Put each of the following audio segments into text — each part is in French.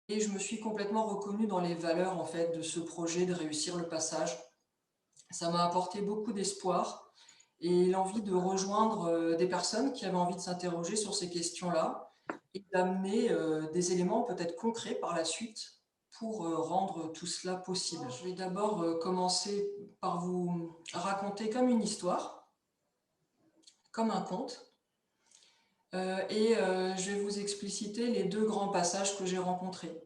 Et je me suis complètement reconnue dans les valeurs en fait de ce projet de réussir le passage. Ça m'a apporté beaucoup d'espoir et l'envie de rejoindre, des personnes qui avaient envie de s'interroger sur ces questions-là et d'amener, des éléments peut-être concrets par la suite pour, rendre tout cela possible. Je vais d'abord, commencer par vous raconter comme une histoire, comme un conte, je vais vous expliciter les 2 grands passages que j'ai rencontrés.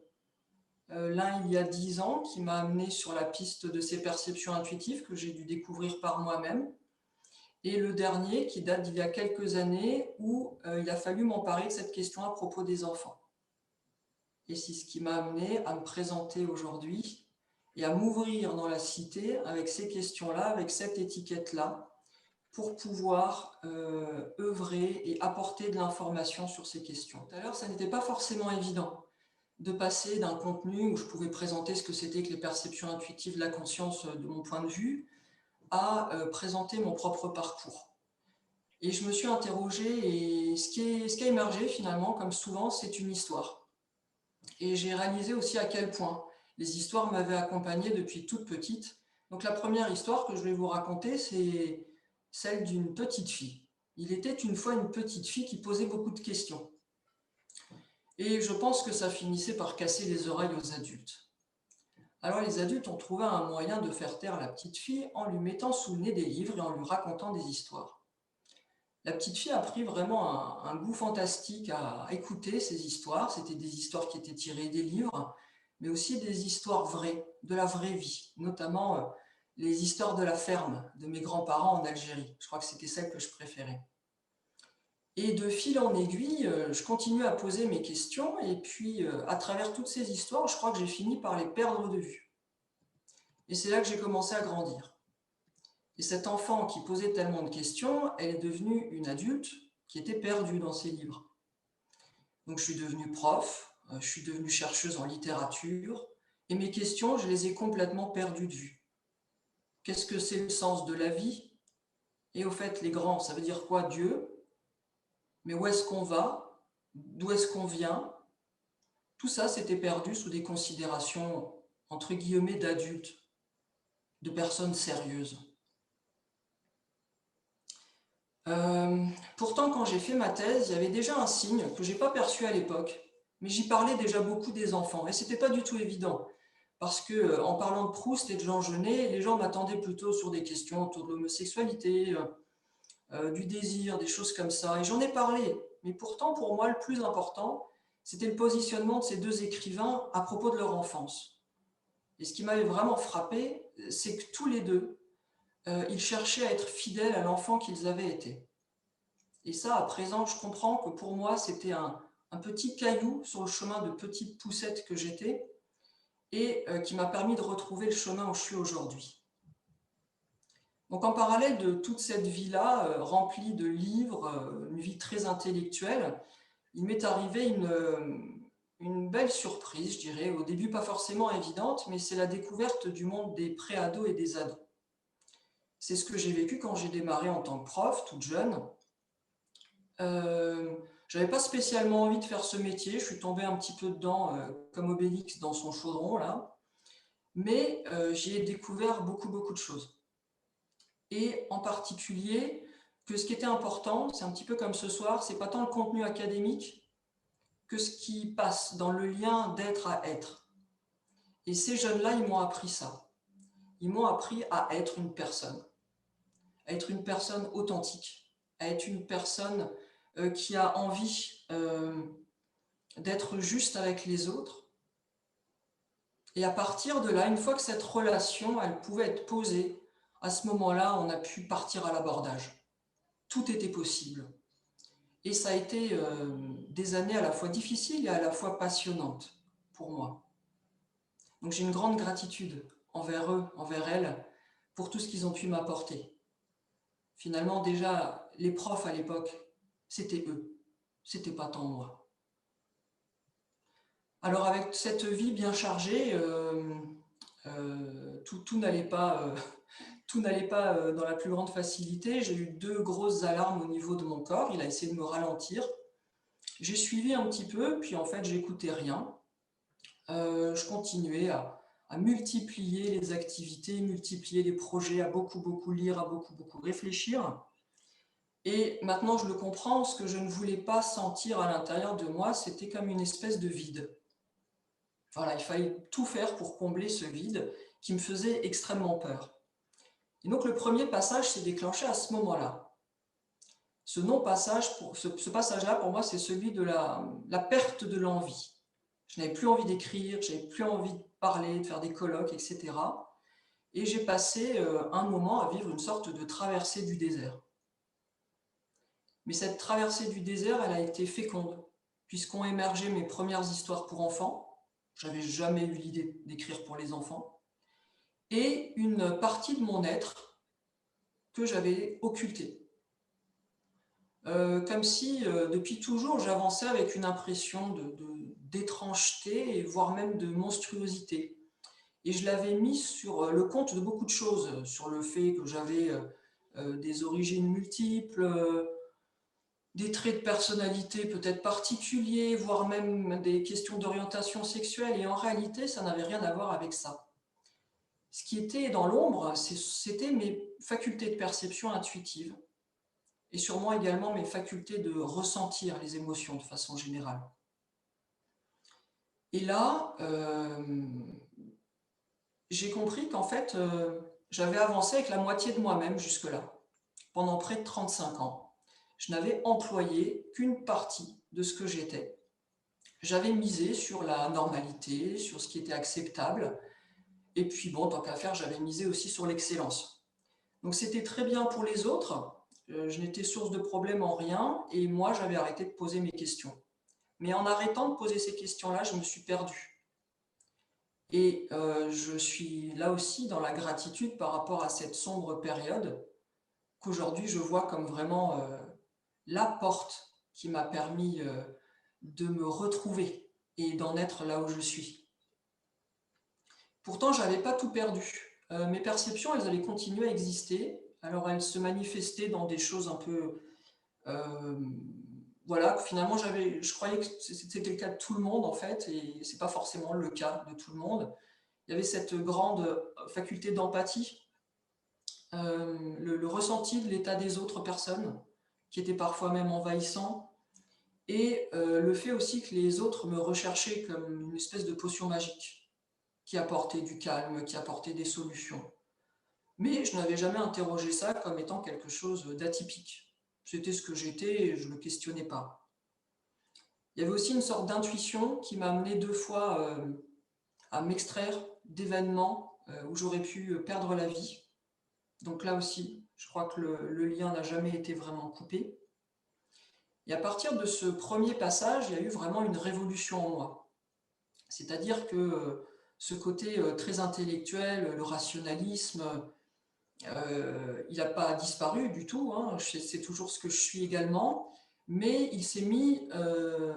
L'un il y a 10 ans qui m'a amené sur la piste de ces perceptions intuitives que j'ai dû découvrir par moi-même et le dernier qui date d'il y a quelques années où, il a fallu m'emparer de cette question à propos des enfants. Et c'est ce qui m'a amené à me présenter aujourd'hui et à m'ouvrir dans la cité avec ces questions-là, avec cette étiquette-là, pour pouvoir, œuvrer et apporter de l'information sur ces questions. Tout à l'heure, ça n'était pas forcément évident de passer d'un contenu où je pouvais présenter ce que c'était que les perceptions intuitives de la conscience, de mon point de vue, à, présenter mon propre parcours. Et je me suis interrogée et ce qui a émergé finalement, comme souvent, c'est une histoire. Et j'ai réalisé aussi à quel point les histoires m'avaient accompagnée depuis toute petite. Donc la première histoire que je vais vous raconter, c'est celle d'une petite fille. Il était une fois une petite fille qui posait beaucoup de questions. Et je pense que ça finissait par casser les oreilles aux adultes. Alors les adultes ont trouvé un moyen de faire taire la petite fille en lui mettant sous le nez des livres et en lui racontant des histoires. La petite fille a pris vraiment un goût fantastique à écouter ces histoires. C'était des histoires qui étaient tirées des livres, mais aussi des histoires vraies, de la vraie vie, notamment les histoires de la ferme de mes grands-parents en Algérie. Je crois que c'était celle que je préférais. Et de fil en aiguille, je continue à poser mes questions et puis à travers toutes ces histoires, je crois que j'ai fini par les perdre de vue. Et c'est là que j'ai commencé à grandir. Et cette enfant qui posait tellement de questions, elle est devenue une adulte qui était perdue dans ses livres. Donc je suis devenue prof, je suis devenue chercheuse en littérature, et mes questions, je les ai complètement perdues de vue. Qu'est-ce que c'est le sens de la vie? Et au fait, les grands, ça veut dire quoi Dieu? Mais où est-ce qu'on va? D'où est-ce qu'on vient? Tout ça s'était perdu sous des considérations, entre guillemets, d'adultes, de personnes sérieuses. Euh, Pourtant, quand j'ai fait ma thèse, il y avait déjà un signe que j'ai pas perçu à l'époque, mais j'y parlais déjà beaucoup des enfants, et c'était pas du tout évident, parce que en parlant de Proust et de Jean Genet, les gens m'attendaient plutôt sur des questions autour de l'homosexualité, du désir, des choses comme ça, et j'en ai parlé, mais pourtant, pour moi, le plus important, c'était le positionnement de ces deux écrivains à propos de leur enfance. Et ce qui m'avait vraiment frappé, c'est que tous les deux, ils cherchaient à être fidèles à l'enfant qu'ils avaient été. Et ça, à présent, je comprends que pour moi, c'était un petit caillou sur le chemin de petite poussette que j'étais et qui m'a permis de retrouver le chemin où je suis aujourd'hui. Donc en parallèle de toute cette vie-là, remplie de livres, une vie très intellectuelle, il m'est arrivé une belle surprise, je dirais, au début pas forcément évidente, mais c'est la découverte du monde des pré-ados et des ados. C'est ce que j'ai vécu quand j'ai démarré en tant que prof, toute jeune. J'avais pas spécialement envie de faire ce métier, je suis tombée un petit peu dedans, comme Obélix dans son chaudron là, mais j'y ai découvert beaucoup, beaucoup de choses. Et en particulier, que ce qui était important, c'est un petit peu comme ce soir, c'est pas tant le contenu académique que ce qui passe dans le lien d'être à être. Et ces jeunes-là, ils m'ont appris ça. Ils m'ont appris à être une personne authentique, à être une personne qui a envie d'être juste avec les autres. Et à partir de là, une fois que cette relation, elle pouvait être posée, à ce moment-là, on a pu partir à l'abordage. Tout était possible. Et ça a été des années à la fois difficiles et à la fois passionnantes pour moi. Donc j'ai une grande gratitude envers eux, envers elles, pour tout ce qu'ils ont pu m'apporter. Finalement, déjà, les profs à l'époque, c'était eux, c'était pas tant moi. Alors avec cette vie bien chargée, tout n'allait pas, tout n'allait pas dans la plus grande facilité. J'ai eu deux grosses alarmes au niveau de mon corps. Il a essayé de me ralentir. J'ai suivi un petit peu, puis en fait, j'écoutais rien. je continuais à multiplier les activités, multiplier les projets, à beaucoup, beaucoup lire, à beaucoup, beaucoup réfléchir. Et maintenant, je le comprends, ce que je ne voulais pas sentir à l'intérieur de moi, c'était comme une espèce de vide. Voilà, il fallait tout faire pour combler ce vide qui me faisait extrêmement peur. Et donc, le premier passage s'est déclenché à ce moment-là. Ce non-passage, ce passage-là, pour moi, c'est celui de la perte de l'envie. Je n'avais plus envie d'écrire, je n'avais plus envie de parler, de faire des colloques, etc. Et j'ai passé un moment à vivre une sorte de traversée du désert. Mais cette traversée du désert, elle a été féconde, puisqu'ont émergé mes premières histoires pour enfants. J'avais jamais eu l'idée d'écrire pour les enfants. Et une partie de mon être que j'avais occultée. Comme si, depuis toujours, j'avançais avec une impression d'étrangeté, voire même de monstruosité. Et je l'avais mis sur le compte de beaucoup de choses, sur le fait que j'avais des origines multiples, des traits de personnalité peut-être particuliers, voire même des questions d'orientation sexuelle. Et en réalité, ça n'avait rien à voir avec ça. Ce qui était dans l'ombre, c'était mes facultés de perception intuitive et sûrement également mes facultés de ressentir les émotions de façon générale. Et là, j'ai compris qu'en fait, j'avais avancé avec la moitié de moi-même jusque-là, pendant près de 35 ans. Je n'avais employé qu'une partie de ce que j'étais. J'avais misé sur la normalité, sur ce qui était acceptable, et puis bon, tant qu'à faire, j'avais misé aussi sur l'excellence. Donc c'était très bien pour les autres, je n'étais source de problème en rien, et moi j'avais arrêté de poser mes questions. Mais en arrêtant de poser ces questions-là, je me suis perdu. Et je suis là aussi dans la gratitude par rapport à cette sombre période qu'aujourd'hui je vois comme vraiment la porte qui m'a permis de me retrouver et d'en être là où je suis. Pourtant, je n'avais pas tout perdu. Mes perceptions, elles avaient continué à exister. Alors, elles se manifestaient dans des choses un peu... euh, voilà, finalement, je croyais que c'était le cas de tout le monde, en fait, et ce n'est pas forcément le cas de tout le monde. Il y avait cette grande faculté d'empathie, le ressenti de l'état des autres personnes, qui était parfois même envahissant, et le fait aussi que les autres me recherchaient comme une espèce de potion magique, qui apportait du calme, qui apportait des solutions. Mais je n'avais jamais interrogé ça comme étant quelque chose d'atypique. C'était ce que j'étais et je ne le questionnais pas. Il y avait aussi une sorte d'intuition qui m'a amené 2 fois à m'extraire d'événements où j'aurais pu perdre la vie. Donc là aussi, je crois que le lien n'a jamais été vraiment coupé. Et à partir de ce premier passage, il y a eu vraiment une révolution en moi. C'est-à-dire que ce côté très intellectuel, le rationalisme, il n'a pas disparu du tout, hein. C'est toujours ce que je suis également, mais il s'est mis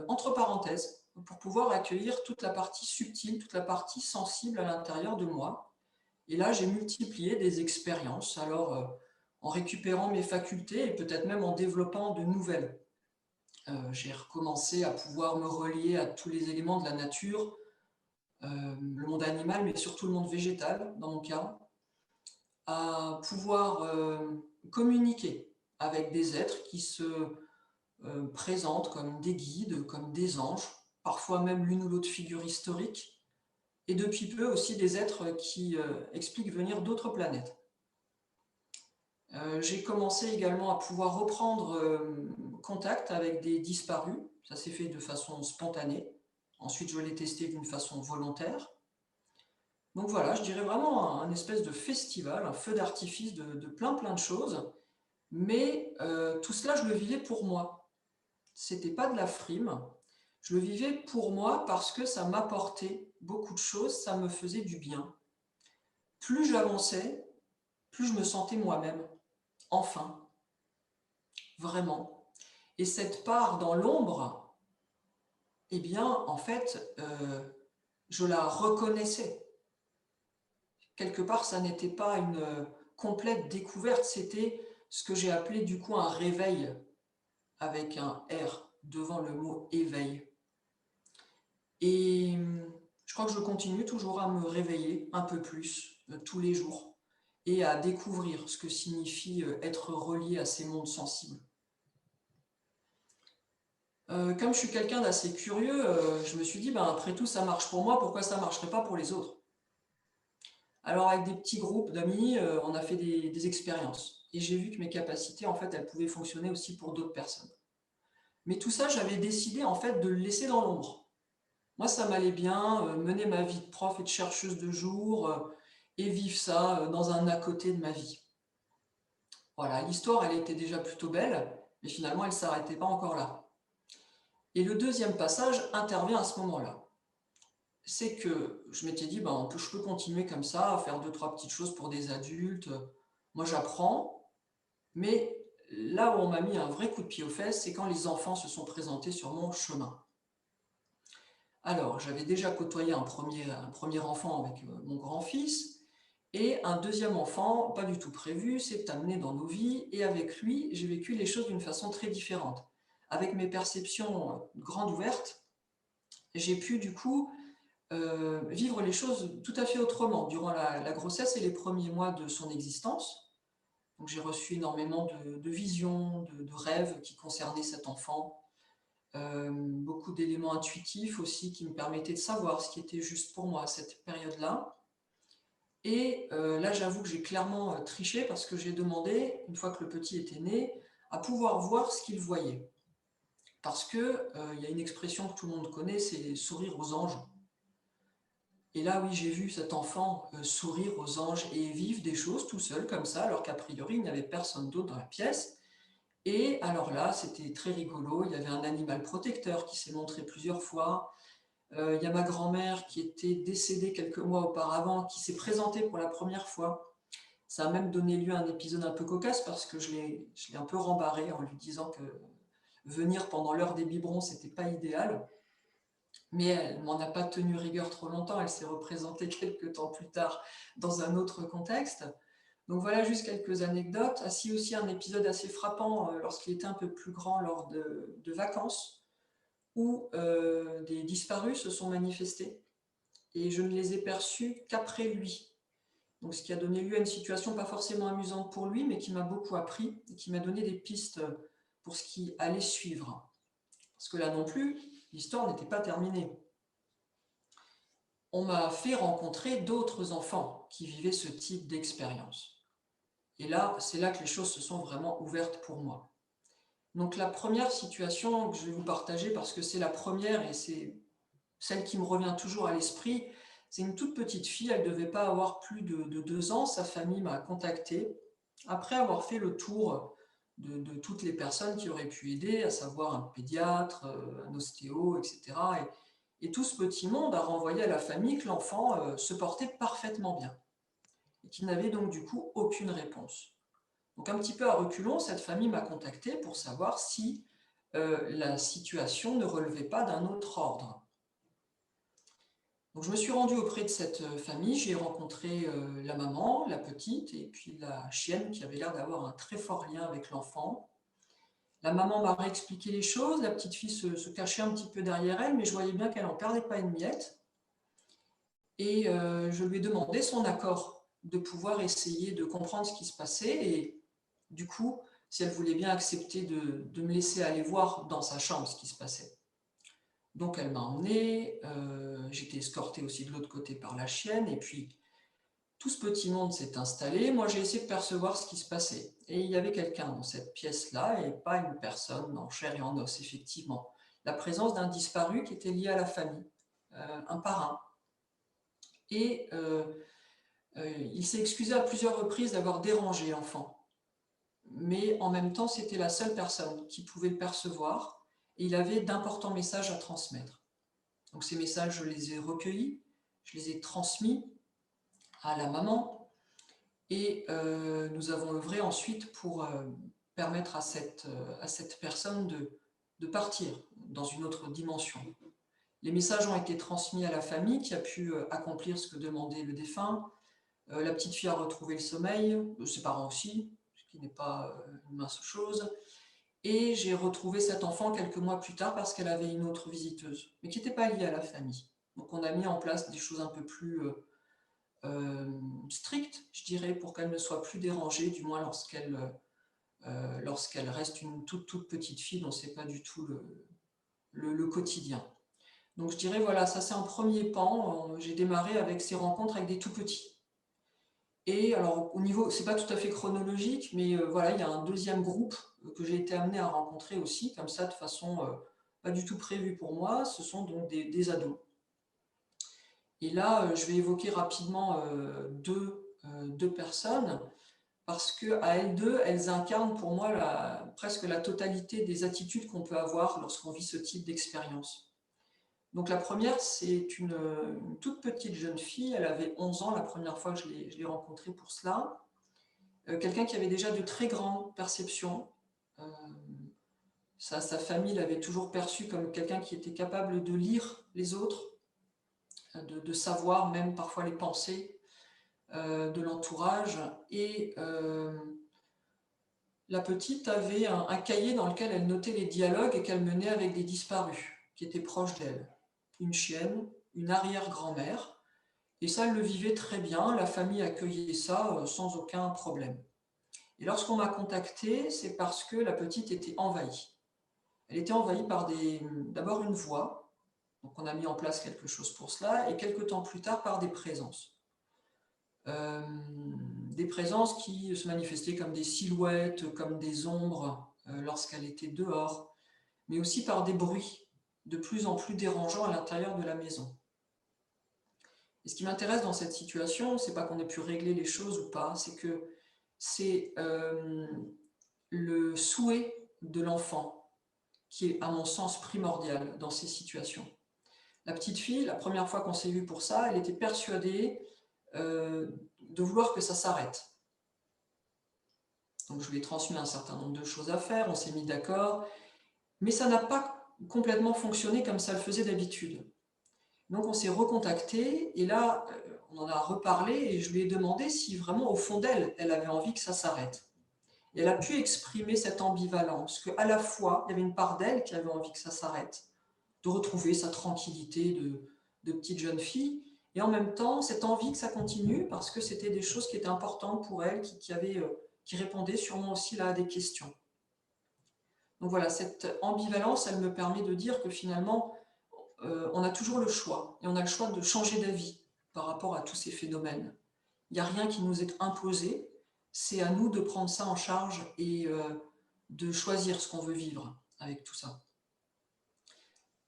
entre parenthèses pour pouvoir accueillir toute la partie subtile, toute la partie sensible à l'intérieur de moi. Et là, j'ai multiplié des expériences, alors en récupérant mes facultés et peut-être même en développant de nouvelles. J'ai recommencé à pouvoir me relier à tous les éléments de la nature, le monde animal, mais surtout le monde végétal, dans mon cas, à pouvoir communiquer avec des êtres qui se présentent comme des guides, comme des anges, parfois même l'une ou l'autre figure historique, et depuis peu aussi des êtres qui expliquent venir d'autres planètes. J'ai commencé également à pouvoir reprendre contact avec des disparus. Ça s'est fait de façon spontanée. Ensuite, je l'ai testé d'une façon volontaire. Donc voilà, je dirais vraiment un espèce de festival, un feu d'artifice de plein de choses. Mais tout cela, je le vivais pour moi. C'était pas de la frime. Je le vivais pour moi parce que ça m'apportait beaucoup de choses, ça me faisait du bien. Plus j'avançais, plus je me sentais moi-même. Enfin, vraiment. Et cette part dans l'ombre, eh bien, en fait, je la reconnaissais. Quelque part, ça n'était pas une complète découverte, c'était ce que j'ai appelé du coup un réveil, avec un R devant le mot éveil. Et Je crois que je continue toujours à me réveiller un peu plus, tous les jours et à découvrir ce que signifie, être relié à ces mondes sensibles. Comme je suis quelqu'un d'assez curieux, je me suis dit: «Ben, après tout, ça marche pour moi, pourquoi ça marcherait pas pour les autres?» Alors avec des petits groupes d'amis, on a fait des expériences et j'ai vu que mes capacités, en fait, elles pouvaient fonctionner aussi pour d'autres personnes. Mais tout ça, j'avais décidé, en fait, de le laisser dans l'ombre. Moi, ça m'allait bien, mener ma vie de prof et de chercheuse de jour, et vivre ça, dans un à côté de ma vie. Voilà, l'histoire, elle était déjà plutôt belle, mais finalement, elle ne s'arrêtait pas encore là. Et le deuxième passage intervient à ce moment-là. C'est que je m'étais dit: «Ben, je peux continuer comme ça, à faire deux trois petites choses pour des adultes, moi j'apprends». Mais là où on m'a mis un vrai coup de pied aux fesses, c'est quand les enfants se sont présentés sur mon chemin. Alors, j'avais déjà côtoyé un premier enfant avec, mon grand-fils, et un deuxième enfant, pas du tout prévu, s'est amené dans nos vies, et avec lui, j'ai vécu les choses d'une façon très différente. Avec mes perceptions, grandes ouvertes, j'ai pu du coup, vivre les choses tout à fait autrement durant la grossesse et les premiers mois de son existence. Donc j'ai reçu énormément de visions, de rêves qui concernaient cet enfant, beaucoup d'éléments intuitifs aussi qui me permettaient de savoir ce qui était juste pour moi à cette période-là. Et là, j'avoue que j'ai clairement, triché parce que j'ai demandé, une fois que le petit était né, à pouvoir voir ce qu'il voyait. Parce que, il y a une expression que tout le monde connaît, c'est «sourire aux anges». Et là, oui, j'ai vu cet enfant, sourire aux anges et vivre des choses tout seul comme ça, alors qu'a priori, il n'y avait personne d'autre dans la pièce. Et alors là, c'était très rigolo, il y avait un animal protecteur qui s'est montré plusieurs fois. Il y a ma grand-mère qui était décédée quelques mois auparavant, qui s'est présentée pour la première fois. Ça a même donné lieu à un épisode un peu cocasse parce que je l'ai un peu rembarré en lui disant que venir pendant l'heure des biberons, c'était pas idéal. Mais elle m'en a pas tenu rigueur trop longtemps, elle s'est représentée quelques temps plus tard dans un autre contexte. Donc voilà juste quelques anecdotes. Ainsi aussi un épisode assez frappant, lorsqu'il était un peu plus grand lors de vacances où, des disparus se sont manifestés et je ne les ai perçus qu'après lui. Donc ce qui a donné lieu à une situation pas forcément amusante pour lui, mais qui m'a beaucoup appris et qui m'a donné des pistes, pour ce qui allait suivre. Parce que là non plus, l'histoire n'était pas terminée. On m'a fait rencontrer d'autres enfants qui vivaient ce type d'expérience. Et là, c'est là que les choses se sont vraiment ouvertes pour moi. Donc la première situation que je vais vous partager, parce que c'est la première et c'est celle qui me revient toujours à l'esprit, c'est une toute petite fille, elle ne devait pas avoir plus de 2 ans. Sa famille m'a contacté après avoir fait le tour de toutes les personnes qui auraient pu aider, à savoir un pédiatre, un ostéo, etc. Et tout ce petit monde a renvoyé à la famille que l'enfant, se portait parfaitement bien et qu'il n'avait donc du coup aucune réponse. Donc un petit peu à reculons, cette famille m'a contacté pour savoir si, la situation ne relevait pas d'un autre ordre. Donc je me suis rendue auprès de cette, famille, j'ai rencontré, la maman, la petite et puis la chienne qui avait l'air d'avoir un très fort lien avec l'enfant. La maman m'a réexpliqué les choses, la petite fille se cachait un petit peu derrière elle, mais je voyais bien qu'elle n'en perdait pas une miette. Et je lui ai demandé son accord de pouvoir essayer de comprendre ce qui se passait et du coup, si elle voulait bien accepter de me laisser aller voir dans sa chambre ce qui se passait. Donc elle m'a emmenée, j'étais escortée aussi de l'autre côté par la chienne et puis tout ce petit monde s'est installé. Moi, j'ai essayé de percevoir ce qui se passait et il y avait quelqu'un dans cette pièce-là et pas une personne en chair et en os, effectivement. La présence d'un disparu qui était lié à la famille, un parrain. Et il s'est excusé à plusieurs reprises d'avoir dérangé l'enfant, mais en même temps, c'était la seule personne qui pouvait le percevoir et il avait d'importants messages à transmettre. Donc ces messages, je les ai recueillis, je les ai transmis à la maman et nous avons œuvré ensuite pour, permettre à cette personne de partir dans une autre dimension. Les messages ont été transmis à la famille qui a pu, accomplir ce que demandait le défunt. La petite fille a retrouvé le sommeil, ses parents aussi, ce qui n'est pas, une mince chose. Et j'ai retrouvé cet enfant quelques mois plus tard parce qu'elle avait une autre visiteuse, mais qui n'était pas liée à la famille. Donc on a mis en place des choses un peu plus strictes, je dirais, pour qu'elle ne soit plus dérangée, du moins lorsqu'elle reste une toute petite fille dont c'est pas du tout le quotidien. Donc je dirais, voilà, ça c'est un premier pan. J'ai démarré avec ces rencontres avec des tout petits. Et alors, au niveau, c'est pas tout à fait chronologique, mais voilà, il y a un deuxième groupe que j'ai été amenée à rencontrer aussi, comme ça, de façon pas du tout prévue pour moi. Ce sont donc des ados. Et là, je vais évoquer rapidement deux personnes, parce que à elles deux, elles incarnent pour moi presque la totalité des attitudes qu'on peut avoir lorsqu'on vit ce type d'expérience. Donc la première, c'est une toute petite jeune fille, elle avait 11 ans la première fois que je l'ai rencontrée pour cela. Quelqu'un qui avait déjà de très grandes perceptions. Euh, sa famille l'avait toujours perçu comme quelqu'un qui était capable de lire les autres, de savoir même parfois les pensées de l'entourage. Et la petite avait un cahier dans lequel elle notait les dialogues qu'elle menait avec des disparus qui étaient proches d'elle. Une chienne, une arrière-grand-mère. Et ça, elle le vivait très bien. La famille accueillait ça sans aucun problème. Et lorsqu'on m'a contacté, c'est parce que la petite était envahie. Elle était envahie par d'abord une voix, donc on a mis en place quelque chose pour cela, et quelques temps plus tard par des présences. Euh, des présences qui se manifestaient comme des silhouettes, comme des ombres lorsqu'elle était dehors, mais aussi par des bruits de plus en plus dérangeants à l'intérieur de la maison. Et ce qui m'intéresse dans cette situation, c'est pas qu'on ait pu régler les choses ou pas, c'est que c'est le souhait de l'enfant qui est, à mon sens, primordial dans ces situations. La petite fille, la première fois qu'on s'est vu pour ça, elle était persuadée de vouloir que ça s'arrête. Donc je lui ai transmis un certain nombre de choses à faire, on s'est mis d'accord, mais ça n'a pas complètement fonctionné comme ça le faisait d'habitude. Donc on s'est recontacté, et là, on en a reparlé, et je lui ai demandé si vraiment, au fond d'elle, elle avait envie que ça s'arrête. Et elle a pu exprimer cette ambivalence, qu'à la fois, il y avait une part d'elle qui avait envie que ça s'arrête, de retrouver sa tranquillité de petite jeune fille, et en même temps, cette envie que ça continue, parce que c'était des choses qui étaient importantes pour elle, qui répondaient sûrement aussi là à des questions. Donc voilà, cette ambivalence, elle me permet de dire que finalement, on a toujours le choix, et on a le choix de changer d'avis par rapport à tous ces phénomènes. Il n'y a rien qui nous est imposé, c'est à nous de prendre ça en charge et de choisir ce qu'on veut vivre avec tout ça.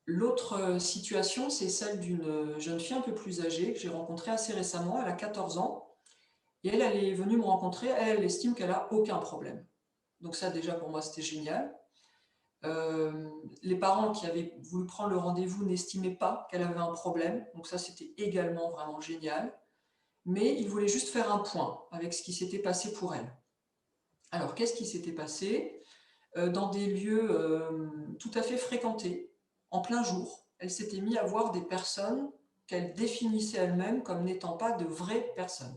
L'autre situation, c'est celle d'une jeune fille un peu plus âgée que j'ai rencontrée assez récemment, elle a 14 ans, et elle est venue me rencontrer, elle estime qu'elle n'a aucun problème. Donc ça déjà pour moi c'était génial. Les parents qui avaient voulu prendre le rendez-vous n'estimaient pas qu'elle avait un problème, donc ça c'était également vraiment génial. Mais ils voulaient juste faire un point avec ce qui s'était passé pour elle. Alors qu'est-ce qui s'était passé? Dans des lieux tout à fait fréquentés, en plein jour, elle s'était mise à voir des personnes qu'elle définissait elle-même comme n'étant pas de vraies personnes.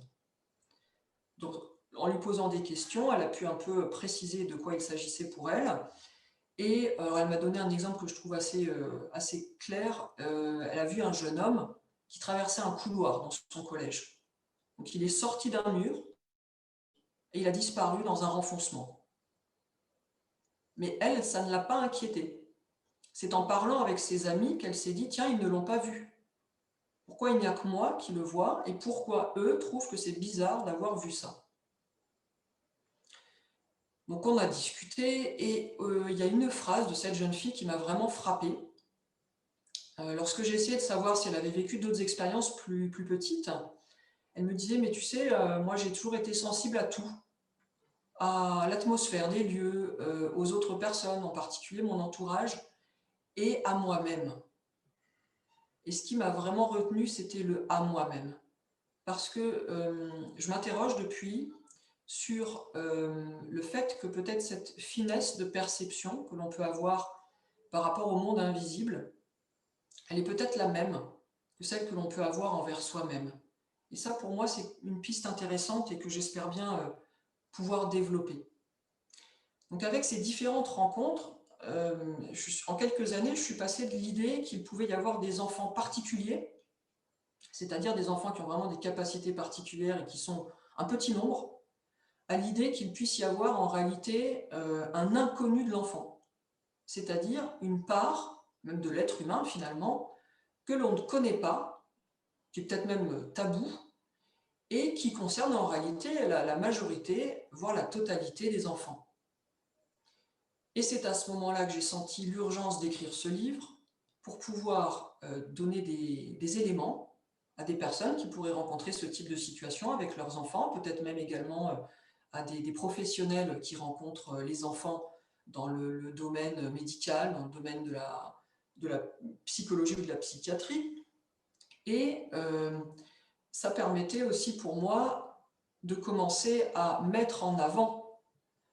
Donc, en lui posant des questions, elle a pu un peu préciser de quoi il s'agissait pour elle. Et alors, elle m'a donné un exemple que je trouve assez clair. Elle a vu un jeune homme qui traversait un couloir dans son collège. Donc, il est sorti d'un mur et il a disparu dans un renfoncement. Mais elle, ça ne l'a pas inquiétée. C'est en parlant avec ses amis qu'elle s'est dit, tiens, ils ne l'ont pas vu. Pourquoi il n'y a que moi qui le vois, et pourquoi eux trouvent que c'est bizarre d'avoir vu ça? Donc on a discuté, et il y a une phrase de cette jeune fille qui m'a vraiment frappée. Lorsque j'ai essayé de savoir si elle avait vécu d'autres expériences plus petites, elle me disait, mais tu sais, moi j'ai toujours été sensible à tout, à l'atmosphère des lieux, aux autres personnes, en particulier mon entourage, et à moi-même. Et ce qui m'a vraiment retenu, c'était le « à moi-même ». Parce que je m'interroge depuis sur le fait que peut-être cette finesse de perception que l'on peut avoir par rapport au monde invisible, elle est peut-être la même que celle que l'on peut avoir envers soi-même. Et ça, pour moi, c'est une piste intéressante et que j'espère bien pouvoir développer. Donc avec ces différentes rencontres, en quelques années, je suis passée de l'idée qu'il pouvait y avoir des enfants particuliers c'est-à-dire des enfants qui ont vraiment des capacités particulières et qui sont un petit nombre, à l'idée qu'il puisse y avoir en réalité un inconnu de l'enfant, c'est-à-dire une part, même de l'être humain finalement, que l'on ne connaît pas, qui est peut-être même tabou, et qui concerne en réalité la majorité, voire la totalité des enfants. Et c'est à ce moment-là que j'ai senti l'urgence d'écrire ce livre pour pouvoir donner des éléments à des personnes qui pourraient rencontrer ce type de situation avec leurs enfants, peut-être même également à des professionnels qui rencontrent les enfants dans le domaine médical, dans le domaine de la psychologie ou de la psychiatrie. Et ça permettait aussi pour moi de commencer à mettre en avant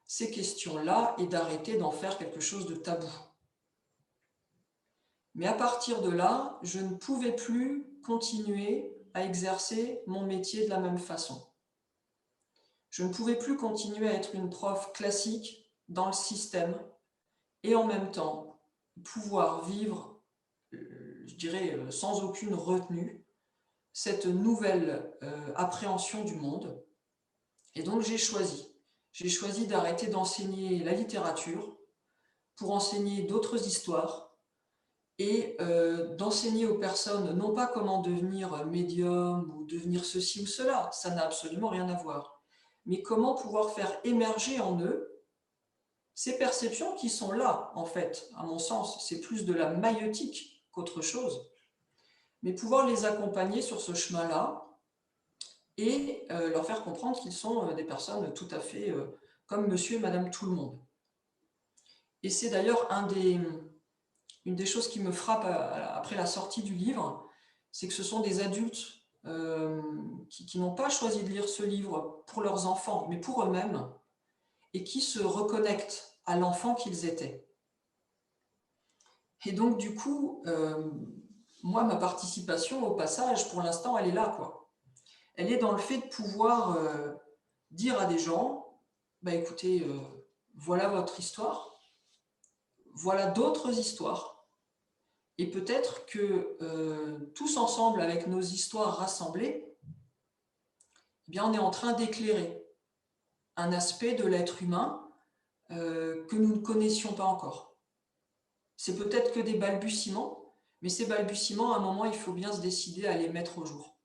ces questions-là et d'arrêter d'en faire quelque chose de tabou. Mais à partir de là, je ne pouvais plus continuer à exercer mon métier de la même façon. Je ne pouvais plus continuer à être une prof classique dans le système et en même temps pouvoir vivre, je dirais, sans aucune retenue, cette nouvelle appréhension du monde. Et donc j'ai choisi d'arrêter d'enseigner la littérature pour enseigner d'autres histoires et d'enseigner aux personnes non pas comment devenir médium ou devenir ceci ou cela, ça n'a absolument rien à voir, mais comment pouvoir faire émerger en eux ces perceptions qui sont là, en fait, à mon sens, c'est plus de la maïeutique qu'autre chose, mais pouvoir les accompagner sur ce chemin-là et leur faire comprendre qu'ils sont des personnes tout à fait comme monsieur et madame tout le monde. Et c'est d'ailleurs une des choses qui me frappe après la sortie du livre, c'est que ce sont des adultes qui n'ont pas choisi de lire ce livre pour leurs enfants, mais pour eux-mêmes, et qui se reconnectent à l'enfant qu'ils étaient. Et donc, du coup, moi, ma participation au passage, pour l'instant, elle est là, quoi. Elle est dans le fait de pouvoir dire à des gens, bah écoutez, voilà votre histoire, voilà d'autres histoires, et peut-être que tous ensemble, avec nos histoires rassemblées, eh bien, on est en train d'éclairer un aspect de l'être humain que nous ne connaissions pas encore. C'est peut-être que des balbutiements, mais ces balbutiements, à un moment, il faut bien se décider à les mettre au jour.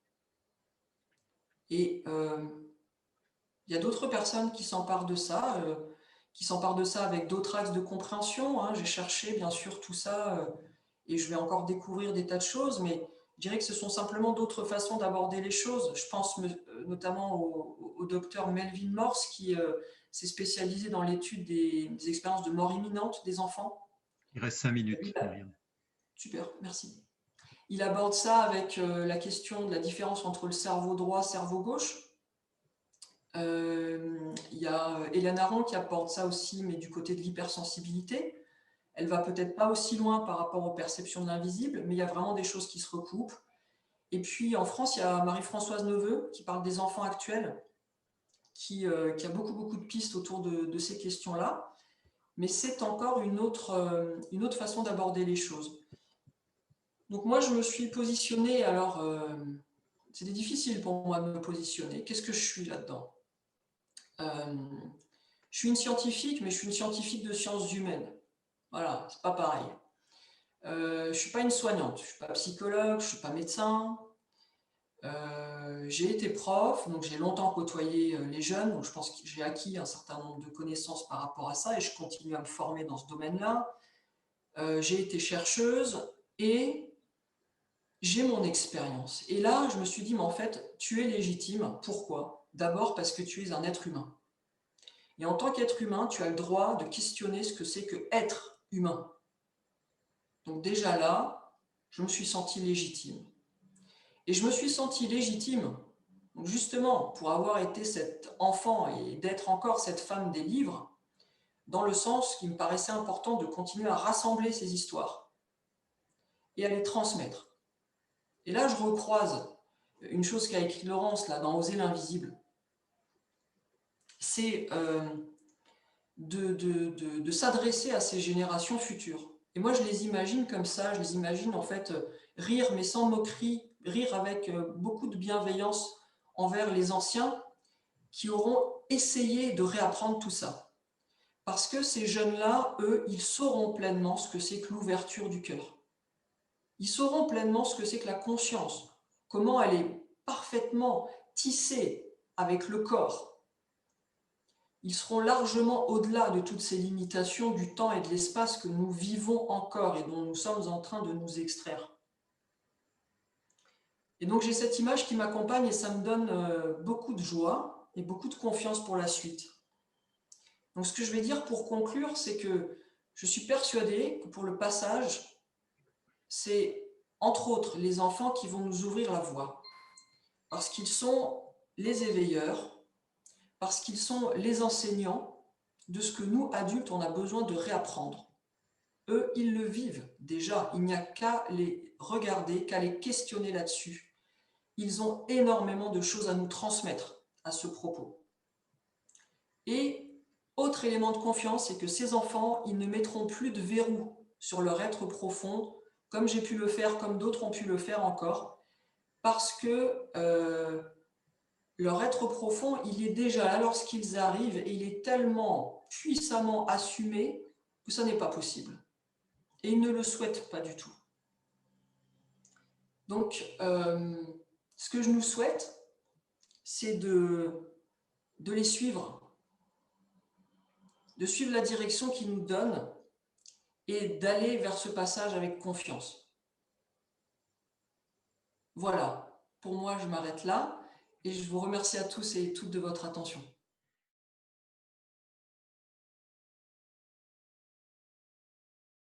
Et il y a d'autres personnes qui s'emparent de ça, avec d'autres axes de compréhension. Hein. J'ai cherché, bien sûr, tout ça, et je vais encore découvrir des tas de choses, mais je dirais que ce sont simplement d'autres façons d'aborder les choses. Je pense notamment au docteur Melvin Morse, qui s'est spécialisé dans l'étude des expériences de mort imminente des enfants. Il reste 5 minutes, Myriam. Super, merci. Il aborde ça avec la question de la différence entre le cerveau droit et le cerveau gauche. Il y a Hélène Aron qui aborde ça aussi, mais du côté de l'hypersensibilité. Elle va peut-être pas aussi loin par rapport aux perceptions de l'invisible, mais il y a vraiment des choses qui se recoupent. Et puis en France, il y a Marie-Françoise Neveu qui parle des enfants actuels, qui a beaucoup de pistes autour de ces questions-là. Mais c'est encore une autre façon d'aborder les choses. Donc moi, je me suis positionnée, alors c'était difficile pour moi de me positionner. Qu'est-ce que je suis là-dedans ? Je suis une scientifique, mais je suis une scientifique de sciences humaines. Voilà, c'est pas pareil. Je ne suis pas une soignante, je ne suis pas psychologue, je ne suis pas médecin. J'ai été prof, donc j'ai longtemps côtoyé les jeunes, donc je pense que j'ai acquis un certain nombre de connaissances par rapport à ça et je continue à me former dans ce domaine-là. J'ai été chercheuse et j'ai mon expérience. Et là, je me suis dit, mais en fait, tu es légitime. Pourquoi ? D'abord parce que tu es un être humain. Et en tant qu'être humain, tu as le droit de questionner ce que c'est que être humain. Donc déjà là, je me suis sentie légitime. Et je me suis sentie légitime, donc justement, pour avoir été cet enfant et d'être encore cette femme des livres, dans le sens qui me paraissait important de continuer à rassembler ces histoires et à les transmettre. Et là, je recroise une chose qu'a écrit Laurence là, dans Oser l'invisible. C'est de s'adresser à ces générations futures. Et moi, je les imagine comme ça, je les imagine en fait rire, mais sans moquerie, rire avec beaucoup de bienveillance envers les anciens qui auront essayé de réapprendre tout ça. Parce que ces jeunes-là, eux, ils sauront pleinement ce que c'est que l'ouverture du cœur. Ils sauront pleinement ce que c'est que la conscience, comment elle est parfaitement tissée avec le corps. Ils seront largement au-delà de toutes ces limitations du temps et de l'espace que nous vivons encore et dont nous sommes en train de nous extraire. Et donc j'ai cette image qui m'accompagne et ça me donne beaucoup de joie et beaucoup de confiance pour la suite. Donc ce que je vais dire pour conclure, c'est que je suis persuadée que pour le passage, c'est entre autres les enfants qui vont nous ouvrir la voie. Parce qu'ils sont les éveilleurs, parce qu'ils sont les enseignants de ce que nous, adultes, on a besoin de réapprendre. Eux, ils le vivent déjà, il n'y a qu'à les regarder, qu'à les questionner là-dessus. Ils ont énormément de choses à nous transmettre à ce propos. Et autre élément de confiance, c'est que ces enfants, ils ne mettront plus de verrou sur leur être profond, comme j'ai pu le faire, comme d'autres ont pu le faire encore, parce que leur être profond, il est déjà là lorsqu'ils arrivent et il est tellement puissamment assumé que ça n'est pas possible. Et ils ne le souhaitent pas du tout. Donc, ce que je nous souhaite, c'est de les suivre, de suivre la direction qu'ils nous donnent et d'aller vers ce passage avec confiance. Voilà, pour moi, je m'arrête là et je vous remercie à tous et toutes de votre attention.